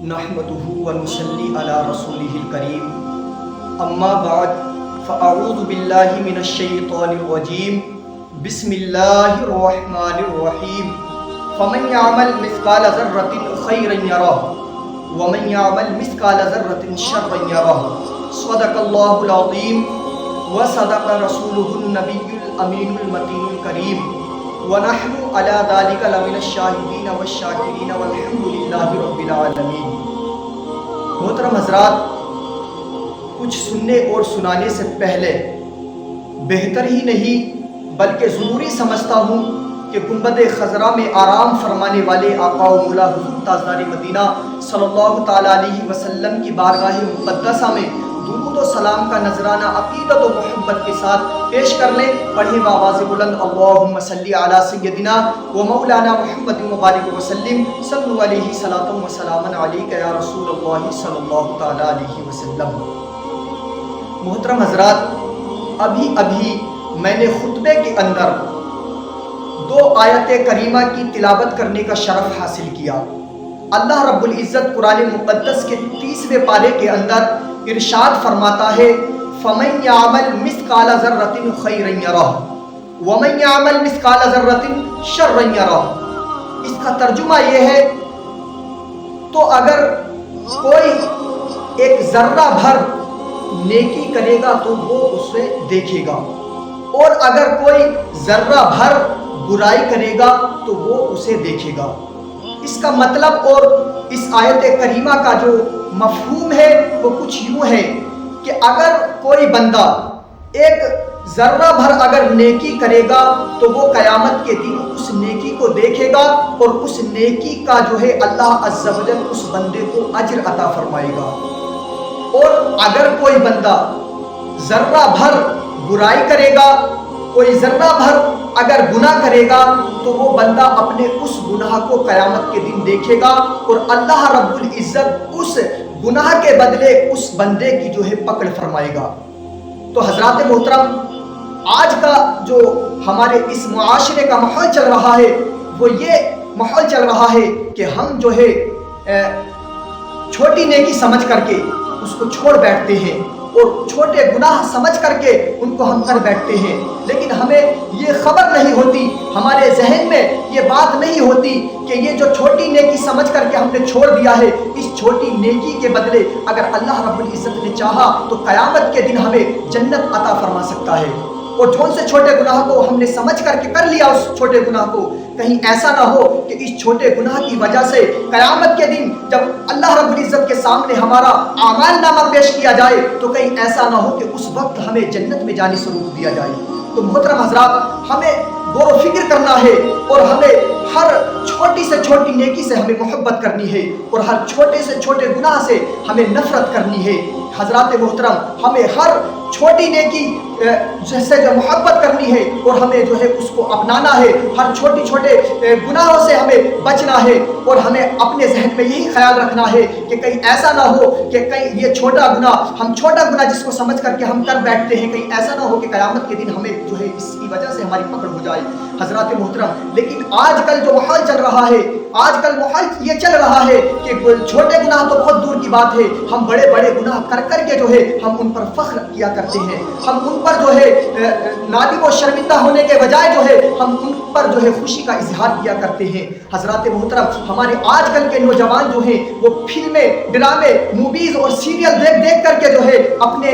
نحمده ونصلي على رسوله الكريم اما بعد فاعوذ بالله من الشيطان الرجيم بسم الله الرحمن الرحيم فمن يعمل مثقال ذرة خيرا يره ومن يعمل مثقال ذرة شرا يره صدق الله العظيم وصدق رسوله النبي الأمين المتين الكريم ونحن على ذلك لمن الشاهدين والشاكرين والحمد لله رب العالمین۔ محترم حضرات، کچھ سننے اور سنانے سے پہلے بہتر ہی نہیں بلکہ ضروری سمجھتا ہوں کہ گنبد خضرا میں آرام فرمانے والے آقا و مولا حضور تاجدار مدینہ صلی اللہ تعالیٰ علیہ وسلم کی بارگاہ مقدسہ میں درود و سلام کا نذرانہ عقیدت و محبت کے ساتھ پیش کر لیں۔ پڑھیں بآواز بلند اللہم صلی علی سیدنا و مولانا محمد مبارک وسلم صلو علیہ صلاۃ و سلام علیک یا رسول اللہ صلی اللہ تعالیٰ علیہ وسلم۔ محترم حضرات، ابھی میں نے خطبے کے اندر 2 آیت کریمہ کی تلاوت کرنے کا شرف حاصل کیا۔ اللہ رب العزت قرآن مقدس کے 30ویں پارے کے اندر ارشاد فرماتا ہے فَمَنْ يَعْمَلْ مِثْقَالَ ذَرَّةٍ خَيْرًا يَرَهُ وَمَنْ يَعْمَلْ مِثْقَالَ ذَرَّةٍ شَرًّا يَرَهُ۔ اس کا ترجمہ یہ ہے، تو اگر کوئی ایک ذرہ بھر نیکی کرے گا تو وہ اسے دیکھے گا، اور اگر کوئی ذرہ بھر برائی کرے گا تو وہ اسے دیکھے گا۔ اس کا مطلب اور اس آیت کریمہ کا جو مفہوم ہے وہ کچھ یوں ہے کہ اگر کوئی بندہ ایک ذرہ بھر اگر نیکی کرے گا تو وہ قیامت کے دن اس نیکی کو دیکھے گا، اور اس نیکی کا جو ہے اللہ عز و جل اس بندے کو اجر عطا فرمائے گا۔ اور اگر کوئی بندہ ذرہ بھر برائی کرے گا، کوئی ذرہ بھر اگر گناہ کرے گا تو وہ بندہ اپنے اس گناہ کو قیامت کے دن دیکھے گا، اور اللہ رب العزت اس گناہ کے بدلے اس بندے کی جو ہے پکڑ فرمائے گا۔ تو حضرات محترم، آج کا جو ہمارے اس معاشرے کا ماحول چل رہا ہے وہ یہ ماحول چل رہا ہے کہ ہم جو ہے چھوٹی نیکی سمجھ کر کے اس کو چھوڑ بیٹھتے ہیں، اور چھوٹے گناہ سمجھ کر کے ان کو ہم کر بیٹھتے ہیں، لیکن ہمیں یہ خبر نہیں ہوتی، ہمارے ذہن میں یہ بات نہیں ہوتی کہ یہ جو چھوٹی نیکی سمجھ کر کے ہم نے چھوڑ دیا ہے، اس چھوٹی نیکی کے بدلے اگر اللہ رب العزت نے چاہا تو قیامت کے دن ہمیں جنت عطا فرما سکتا ہے۔ اور جون سے چھوٹے گناہ کو ہم نے سمجھ کر کے کر لیا اس چھوٹے گناہ کو، کہیں ایسا نہ ہو کہ اس چھوٹے گناہ کی وجہ سے قیامت کے دن جب اللہ رب العزت کے سامنے ہمارا اعمال نامہ پیش کیا جائے تو کہیں ایسا نہ ہو کہ اس وقت ہمیں جنت میں جانے سے روک دیا جائے۔ تو محترم حضرات، ہمیں غور و فکر کرنا ہے، اور ہمیں ہر چھوٹی سے چھوٹی نیکی سے ہمیں محبت کرنی ہے، اور ہر چھوٹے سے چھوٹے گناہ سے ہمیں نفرت کرنی ہے۔ حضرات محترم، ہمیں ہر چھوٹی نیکی سے جو محبت کرنی ہے اور ہمیں جو ہے اس کو اپنانا ہے، ہر چھوٹے گناہوں سے ہمیں بچنا ہے، اور ہمیں اپنے ذہن میں یہی خیال رکھنا ہے کہ کہیں ایسا نہ ہو کہ کہیں یہ چھوٹا گناہ جس کو سمجھ کر کے ہم کر بیٹھتے ہیں، کہیں ایسا نہ ہو کہ قیامت کے دن ہمیں جو ہے اس کی وجہ سے ہماری پکڑ ہو جائے۔ حضرات محترم، لیکن آج کل جو ماحول چل رہا ہے، آج کل ماحول یہ چل رہا ہے کہ چھوٹے گناہ تو بہت دور کی بات ہے، ہم بڑے گناہ کر کے جو ہے ہم ان پر فخر کیا کرتے ہیں، ہم ان پر جو ہے نادم و شرمندہ ہونے کے بجائے جو ہے ہم ان پر جو ہے خوشی کا اظہار کیا کرتے ہیں۔ حضرات محترم، ہمارے آج کل کے نوجوان جو ہیں وہ فلمیں، ڈرامے، موویز اور سیریل دیکھ کر کے جو ہے اپنے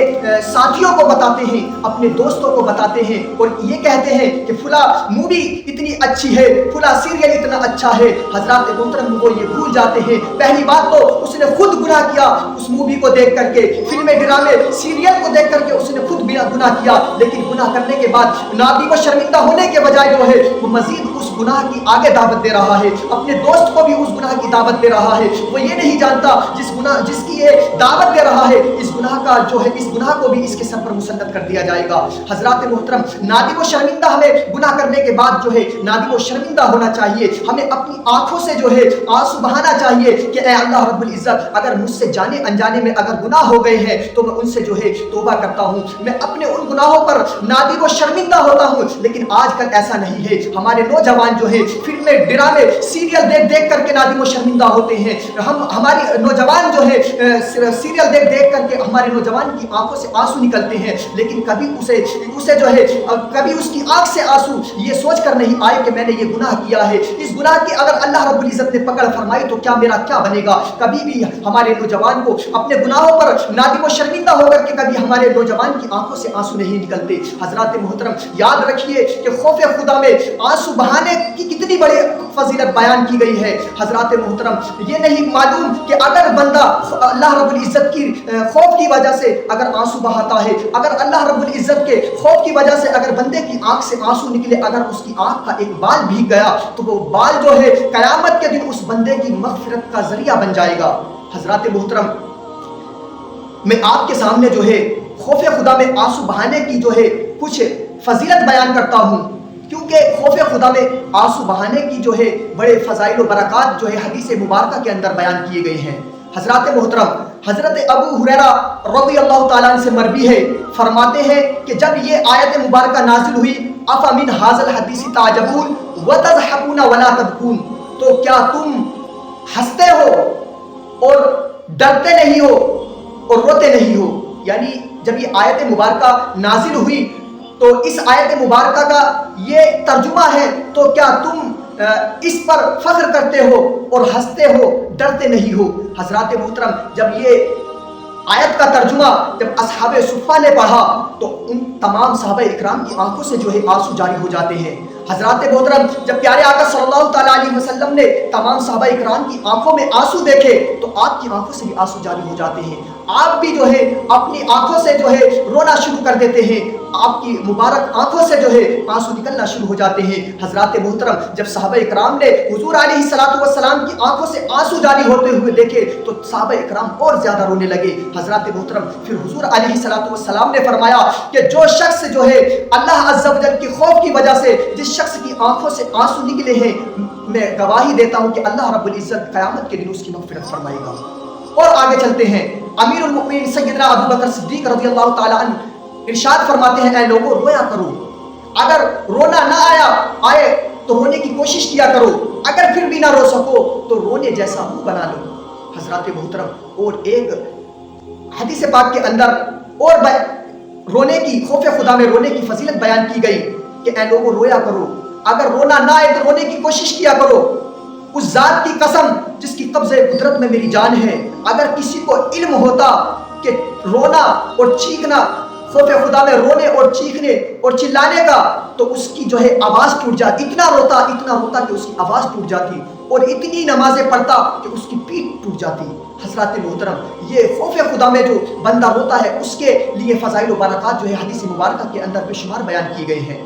ساتھیوں کو بتاتے ہیں، اپنے دوستوں کو بتاتے ہیں، اور یہ کہتے ہیں کہ فلاں مووی اتنی اچھی ہے، فلاں سیریل اتنا اچھا ہے۔ حضرات محترم، وہ یہ بھول جاتے ہیں پہلی بات تو اس نے خود گناہ کیا اس مووی کو دیکھ کر کے، فلمیں، ڈرامے، سیریل کو دیکھ کر کے اس نے خود گناہ کیا، لیکن گناہ کرنے کے بعد نادم و شرمندہ ہونے کے بجائے جو ہے وہ مزید اس گناہ کی آگے دعوت دے رہا ہے، اپنے دوست کو بھی اس گناہ کی دعوت دے رہا ہے۔ وہ یہ نہیں جانتا جس کی یہ دعوت دے رہا ہے اس گناہ کا جو ہے اس گناہ کو بھی اس کے سر پر مسلط کر دیا جائے گا۔ حضرات محترم، نادم و شرمندہ ہمیں گناہ کرنے کے بعد جو ہے نادم و شرمندہ ہونا چاہیے، ہمیں اپنی آنکھوں سے جو ہے آنسو بہانا چاہیے کہ اے اللہ رب العزت، اگر مجھ سے جانے انجانے میں اگر گناہ ہو گئے ہیں تو میں ان سے جو ہے توبہ کرتا ہوں، میں اپنے ان گناہوں پر نادم و شرمندہ ہوتا ہوں۔ لیکن آج کل ایسا نہیں ہے، ہمارے نوجوان نوجوان جو ہے فلمیں ڈرامے سیریل دیکھ دیکھ کر کے نادم و شرمندہ ہوتے ہیں. ہماری نوجوان جو ہے سیریل دیکھ دیکھ کر کے ہمارے نوجوان کی آنکھوں سے آنسو نکلتے ہیں, لیکن کبھی اسے جو ہے کبھی اس کی آنکھ سے آنسو یہ سوچ کر نہیں آئے کہ میں نے یہ گناہ کیا ہے. اس گناہ کی اگر اللہ رب العزت نے پکڑ فرمائی تو میرا کیا بنے گا. کبھی بھی ہمارے نوجوان کو اپنے گناہوں پر نادم و شرمندہ ہو کر کے کبھی ہمارے نوجوان کی آنکھوں سے آنسو نہیں نکلتے. حضرات محترم یاد رکھیے کہ خوف خدا میں آنسو بہانے کی کتنی بڑی فضیلت بیان کی گئی ہے. حضرات محترم یہ نہیں معلوم کہ اگر بندہ اللہ رب العزت کی خوف کی وجہ سے اگر آنسو بہاتا ہے, اگر اللہ رب العزت کے خوف کی وجہ سے اگر بندے کی آنکھ سے آنسو نکلے, اگر اس کی آنکھ کا ایک بال بھیگ گیا تو وہ بال جو ہے قیامت کے دن اس بندے کی مغفرت کا ذریعہ بن جائے گا. حضرات محترم میں آپ کے سامنے جو ہے خوف خدا میں آنسو بہانے کی جو ہے کچھ فضیلت بیان کرتا ہوں, کیونکہ خوف خدا میں آنسو بہانے کی جو ہے بڑے فضائل و برکات جو ہے حدیث مبارکہ کے اندر بیان کیے گئے ہیں. حضرات محترم حضرت ابو ہریرہ رضی اللہ تعالیٰ عنہ سے مروی ہے, فرماتے ہیں کہ جب یہ آیت مبارکہ نازل ہوئی افمن ھذا الحدیث تعجبون وتضحکون ولا تبکون, تو کیا تم ہنستے ہو اور ڈرتے نہیں ہو اور روتے نہیں ہو. یعنی جب یہ آیت مبارکہ نازل ہوئی تو اس آیت مبارکہ کا یہ ترجمہ ہے, تو کیا تم اس پر فخر کرتے ہو اور ہنستے ہو, ڈرتے نہیں ہو. حضرات محترم جب یہ آیت کا ترجمہ جب اصحاب صفہ نے پڑھا تو ان تمام صحابہ اکرام کی آنکھوں سے جو ہے آنسو جاری ہو جاتے ہیں. حضرات محترم جب پیارے آقا صلی اللہ تعالیٰ علیہ وسلم نے تمام صحابہ اکرام کی آنکھوں میں آنسو دیکھے تو آپ کی آنکھوں سے بھی آنسو جاری ہو جاتے ہیں. آپ بھی جو ہے اپنی آنکھوں سے جو ہے رونا شروع کر دیتے ہیں, آپ کی مبارک آنکھوں سے جو ہے آنسو نکلنا شروع ہو جاتے ہیں. حضرات محترم جب صحابہ اکرام نے حضور علیہ الصلوۃ والسلام کی آنکھوں سے آنسو جاری ہوتے ہوئے دیکھے تو صحابہ اکرام اور زیادہ رونے لگے. حضرات محترم پھر حضور علیہ الصلوۃ والسلام نے فرمایا کہ جو شخص جو ہے اللہ عز و جل کی خوف کی وجہ سے جس شخص کی آنکھوں سے آنسو نکلے ہیں, میں گواہی دیتا ہوں کہ اللہ رب العزت قیامت کے دن اس کی مغفرت فرمائے گا. اور آگے چلتے ہیں, امیر المؤمنین سیدنا ابو بکر صدیق رضی اللہ تعالیٰ عنہ ارشاد فرماتے ہیں, اے لوگوں رویا کرو, اگر رونا نہ آئے تو رونے کی کوشش کیا کرو, اگر پھر بھی نہ رو سکو تو رونے جیسا منہ بنا لو. حضرات محترم اور ایک حدیث پاک کے اندر اور رونے کی خوف خدا میں رونے کی فضیلت بیان کی گئی کہ اے لوگوں رویا کرو, اگر رونا نہ آئے تو رونے کی کوشش کیا کرو. اس ذات کی قسم جس کی قبضہ قدرت میں میری جان ہے, اگر کسی کو علم ہوتا کہ رونا اور چیخنا خوف خدا میں رونے اور چیخنے اور چلانے کا تو اس کی جو ہے آواز ٹوٹ جاتی, اتنا روتا کہ اس کی آواز ٹوٹ جاتی اور اتنی نمازیں پڑھتا کہ اس کی پیٹھ ٹوٹ جاتی. حضرات محترم یہ خوف خدا میں جو بندہ روتا ہے اس کے لیے فضائل و برکات جو ہے حدیث مبارکہ کے اندر بے شمار بیان کی گئی ہیں.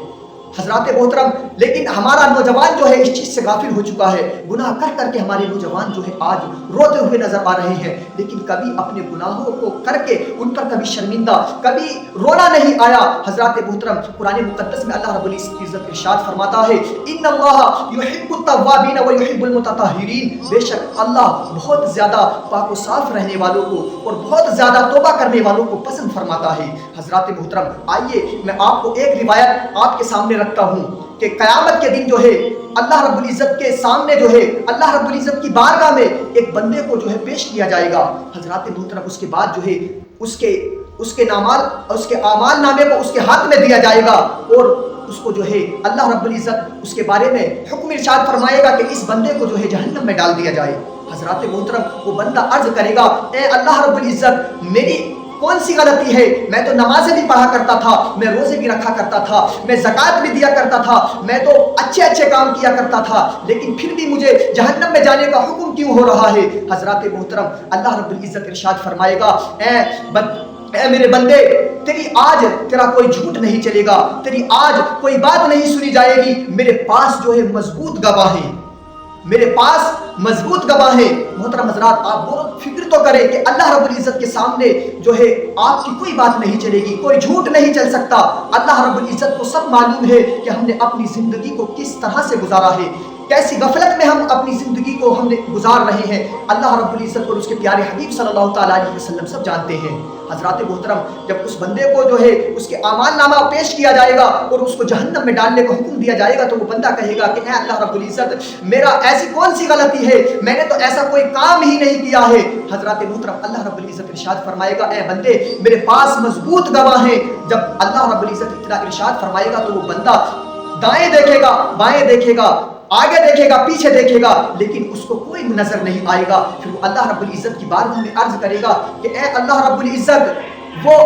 حضرات محترم لیکن ہمارا نوجوان جو ہے اس چیز سے غافل ہو چکا ہے, گناہ کر کر کے ہمارے نوجوان جو ہے آج روتے ہوئے نظر آ رہے ہیں, لیکن کبھی اپنے گناہوں کو کر کے ان پر کبھی شرمندہ کبھی رونا نہیں آیا. حضرات محترم قرآن مقدس میں اللہ رب العزت ارشاد فرماتا ہے, ان اللہ یحب التوابین و یحب المتطہرین, بے شک اللہ بہت زیادہ پاک و صاف رہنے والوں کو اور بہت زیادہ توبہ کرنے والوں کو پسند فرماتا ہے. حضرات محترم آئیے میں آپ کو ایک روایت آپ کے سامنے رکھتا ہوں کہ قیامت کے دن جو ہے اللہ رب العزت کے سامنے جو ہے اللہ رب العزت کی بارگاہ میں ایک بندے کو جو ہے پیش کیا جائے گا. حضرات محترم اس کے بعد جو ہے اس کے اعمال نامے کو اس کے ہاتھ میں دیا جائے گا اور اس کو جو ہے اللہ رب العزت اس کے بارے میں حکم ارشاد فرمائے گا کہ اس بندے کو جو ہے جہنم میں ڈال دیا جائے. حضرات محترم وہ بندہ عرض کرے گا, اے اللہ رب العزت میری کون سی غلطی ہے, میں تو نمازیں بھی پڑھا کرتا تھا, میں روزے بھی رکھا کرتا تھا, میں زکوٰۃ بھی دیا کرتا تھا, میں تو اچھے کام کیا کرتا تھا, لیکن پھر بھی مجھے جہنم میں جانے کا حکم کیوں ہو رہا ہے. حضرات محترم اللہ رب العزت ارشاد فرمائے گا, اے میرے بندے تیری آج تیرا کوئی جھوٹ نہیں چلے گا, تیری آج کوئی بات نہیں سنی جائے گی, میرے پاس جو ہے مضبوط گواہ ہے, میرے پاس مضبوط گواہ ہے. محترم حضرات آپ بہت فکر تو کریں کہ اللہ رب العزت کے سامنے جو ہے آپ کی کوئی بات نہیں چلے گی, کوئی جھوٹ نہیں چل سکتا. اللہ رب العزت کو سب معلوم ہے کہ ہم نے اپنی زندگی کو کس طرح سے گزارا ہے. کیسی غفلت میں ہم اپنی زندگی کو ہم گزار رہے ہیں، اللہ رب العزت اور اس کے پیارے حبیب صلی اللہ تعالیٰ علیہ وسلم سب جانتے ہیں۔ حضرات محترم، جب اس بندے کو جو ہے اس کے اعمال نامہ پیش کیا جائے گا اور اس کو جہنم میں ڈالنے کا حکم دیا جائے گا، تو وہ بندہ کہے گا کہ اے اللہ رب العزت، میرا ایسی کون سی غلطی ہے، میں نے تو ایسا کوئی کام ہی نہیں کیا ہے۔ حضرات محترم، اللہ رب العزت ارشاد فرمائے گا اے بندے میرے پاس مضبوط گواہ ہیں۔ جب اللہ رب العزت اتنا ارشاد فرمائے گا تو وہ بندہ دائیں دیکھے گا، بائیں دیکھے گا، آگے دیکھے گا، پیچھے دیکھے گا، لیکن اس کو کوئی نظر نہیں آئے گا۔ پھر وہ اللہ رب العزت کی بارگاہ میں عرض کرے گا کہ اے اللہ رب العزت، وہ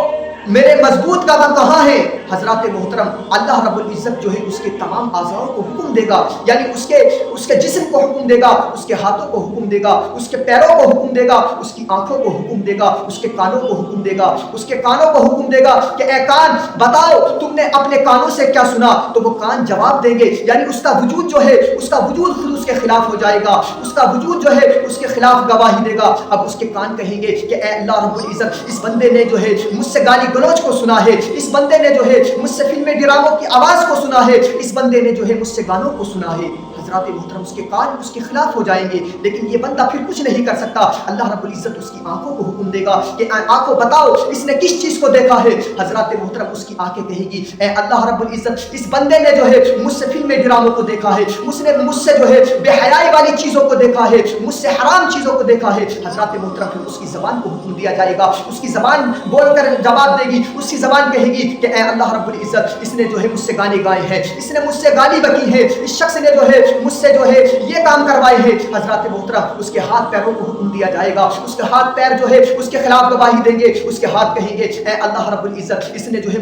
میرے مضبوط گواہ کہاں ہے؟ حضرات محترم، اللہ رب العزت جو ہے اس کے تمام اعضاء کو حکم دے گا، یعنی اس کے جسم کو حکم دے گا، اس کے ہاتھوں کو حکم دے گا، اس کے پیروں کو حکم دے گا، اس کی آنکھوں کو حکم دے گا، اس کے کانوں کو حکم دے گا، اس کے کانوں کو حکم دے گا کہ اے کان بتاؤ تم نے اپنے کانوں سے کیا سنا؟ تو وہ کان جواب دیں گے، یعنی اس کا وجود جو ہے، اس کا وجود خود اس کے خلاف ہو جائے گا، اس کا وجود جو ہے اس کے خلاف گواہی دے گا۔ اب اس کے کان کہیں گے کہ اے اللہ رب العزت، اس بندے نے جو ہے مجھ سے گالی گلوچ کو سنا ہے، اس بندے نے جو ہے مجھ سے فلمیں ڈراموں کی آواز کو سنا ہے، اس بندے نے جو ہے مجھ سے گانوں کو سنا ہے۔ حضرات محترم، اس کے کان اس کے خلاف ہو جائیں گے، لیکن یہ بندہ پھر کچھ نہیں کر سکتا۔ اللہ رب العزت اس کی آنکھوں کو حکم دے گا کہ آنکھوں بتاؤ اس نے کس چیز کو دیکھا ہے؟ حضرات محترم، اس کی آنکھیں کہے گی اے اللہ رب العزت، اس بندے نے جو ہے مجھ سے فلمیں ڈراموں کو دیکھا ہے، مجھ سے جو ہے بے حیائی والی چیزوں کو دیکھا ہے، مجھ سے حرام چیزوں کو دیکھا ہے۔ حضرات محترم، پھر اس کی زبان کو حکم دیا جائے گا، اس کی زبان بول کر جواب دے گی، اس کی زبان کہے گی کہ اے اللہ رب العزت، اس نے جو ہے مجھ سے گانے گائے ہیں، اس نے مجھ سے گالی بکی ہے، اس شخص نے جو ہے مجھ سے جو ہے یہ کام کروائے ہیں۔ حضرات محترم، اس کے ہاتھ پیروں کو حکم دیا جائے گا، اس کے ہاتھ پیر جو ہے اس کے خلاف گواہی دیں گے، اس کے ہاتھ کہیں گے اے اللہ رب العزت، اس نے جو ہے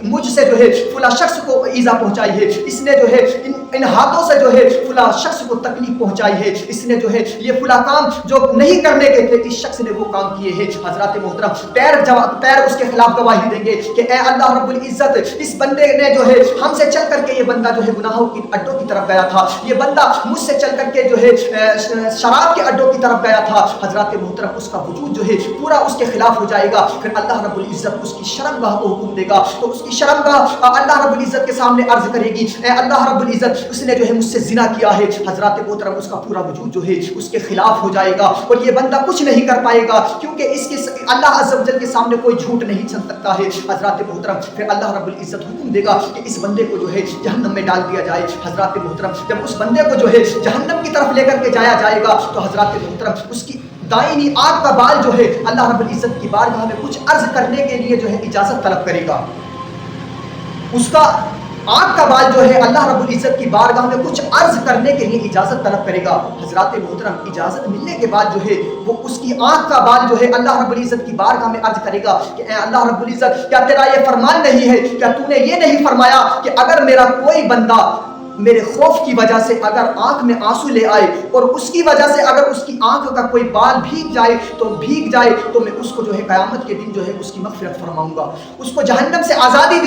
مجھ سے جو ہے فلاں شخص کو ایذا پہنچائی ہے، اس نے جو ہے ان ہاتھوں سے جو ہے فلاں شخص کو تکلیف پہنچائی ہے، اس نے جو ہے یہ فلاں کام جو نہیں کرنے کے تھے اس شخص نے وہ کام کیے ہیں۔ حضرات محترم، پیر اس کے خلاف گواہی دیں گے کہ اے اللہ رب العزت، اس بندے نے جو ہے ہم سے چل کر کے، یہ بندہ جو ہے گناہوں کی اڈوں کی طرف گیا تھا، یہ بندہ مجھ سے چل کر کے جو ہے شراب کے اڈوں کی طرف گیا تھا۔ حضرات محترم، اس کا وجود جو ہے پورا اس کے خلاف ہو جائے گا۔ پھر اللہ رب العزت اس کی شرمگاہ کو حکم دے گا، تو اس کی شرمگاہ اللہ رب العزت کے سامنے عرض کرے گی اے اللہ رب العزت، اس نے جو ہے مجھ سے زنا کیا ہے۔ حضرات محترم، اس کا پورا وجود جو ہے اس کے خلاف ہو جائے گا اور یہ بندہ کچھ نہیں کر پائے گا، کیونکہ اس کے اللہ عز و جل کے سامنے کوئی جھوٹ نہیں چل سکتا ہے۔ حضرات محترم، پھر اللہ رب العزت حکم دے گا کہ اس بندے کو جو ہے جہنم میں ڈال دیا جائے۔ حضرات محترم، جب اس بندے کو جو ہے جہنم کی طرف لے کر کے جایا جائے گا تو حضرات محترم اس کی دائنی آنکھ کا بال جو ہے اللہ رب العزت کی بارگاہ میں کچھ عرض کرنے کے لیے جو ہے اجازت طلب کرے گا۔ اس کا آنکھ کا بال جو ہے اللہ رب العزت کی بارگاہ میں کچھ عرض کرنے کے لیے اجازت طلب کرے گا۔ حضرات محترم، اجازت ملنے کے بعد جو ہے وہ اس کی آنکھ کا بال جو ہے اللہ رب العزت کی بارگاہ میں عرض کرے گا کہ اے اللہ رب العزت، کیا تیرا یہ فرمان نہیں ہے؟ کیا تو نے یہ نہیں فرمایا کہ اگر میرا کوئی بندہ میرے خوف کی وجہ سے اگر آنکھ میں آنسو لے آئے اور اس کی وجہ سے اگر اس کی آنکھ کا کوئی بال بھیگ جائے تو میں اس کو جو ہے قیامت کے دن جو ہے اس کی مغفرت فرماؤں گا، اس کو جہنم سے آزادی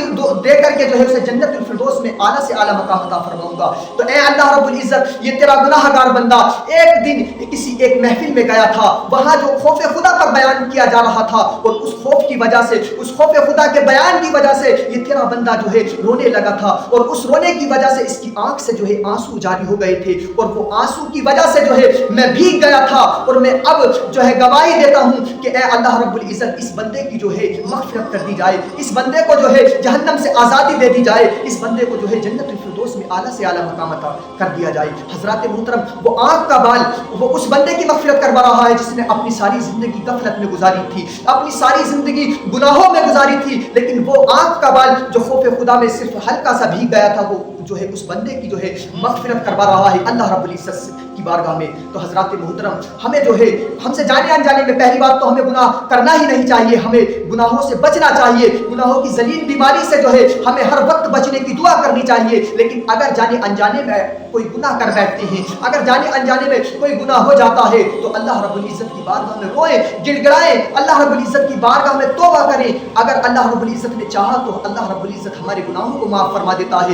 دے کر کے جو ہے اسے جنت الفردوس میں اعلیٰ سے اعلیٰ مقام عطا فرماؤں گا۔ تو اے اللہ رب العزت، یہ تیرا گناہ گار بندہ ایک دن کسی ایک محفل میں گیا تھا، وہاں جو خوف خدا پر بیان کیا جا رہا تھا اور اس خوف کی وجہ سے، اس خوف خدا کے بیان کی وجہ سے یہ تیرا بندہ جو ہے رونے لگا تھا اور اس رونے کی وجہ سے اس کی آنکھ سے جو ہے آنسو جاری ہو گئے تھے اور وہ آنسو کی وجہ سے جو ہے میں بھیگ گیا تھا اور میں اب جو ہے گواہی دیتا ہوں کہ اے اللہ رب العزت، اس بندے کی جو ہے مغفرت کر دی جائے، اس بندے کو جو ہے جہنم سے آزادی دے دی جائے، اس بندے کو جو ہے جنت الفردوس میں اعلیٰ سے اعلیٰ مقام عطا کر دیا جائے۔ حضرات محترم، وہ آنکھ کا بال وہ اس بندے کی مغفرت کروا رہا ہے جس نے اپنی ساری زندگی غفلت میں گزاری تھی، اپنی ساری زندگی گناہوں میں گزاری تھی، لیکن وہ آنکھ کا بال جو خوف خدا میں صرف ہلکا سا بھیگ گیا تھا، وہ جو ہے اس بندے کی جو ہے مغفرت کروا رہا ہے اللہ رب العزت کی بارگاہ میں۔ تو حضرات محترم، ہمیں جو ہے ہم سے جانے انجانے میں پہلی بات تو ہمیں گناہ کرنا ہی نہیں چاہیے، ہمیں گناہوں سے بچنا چاہیے، گناہوں کی ذلیل بیماری سے جو ہے ہمیں ہر وقت بچنے کی دعا کرنی چاہیے۔ لیکن اگر جانے انجانے میں کوئی گناہ کر بیٹھتے ہیں، اگر جانے انجانے میں کوئی گناہ ہو جاتا ہے تو اللہ رب العزت کی بارگاہ میں روئیں، گڑ گڑائیں، اللہ رب العزت کی بارگاہ میں توبہ کریں۔ اگر اللہ رب العزت نے چاہا تو اللہ رب العزت ہمارے گناہوں کو معاف فرما دیتا ہے،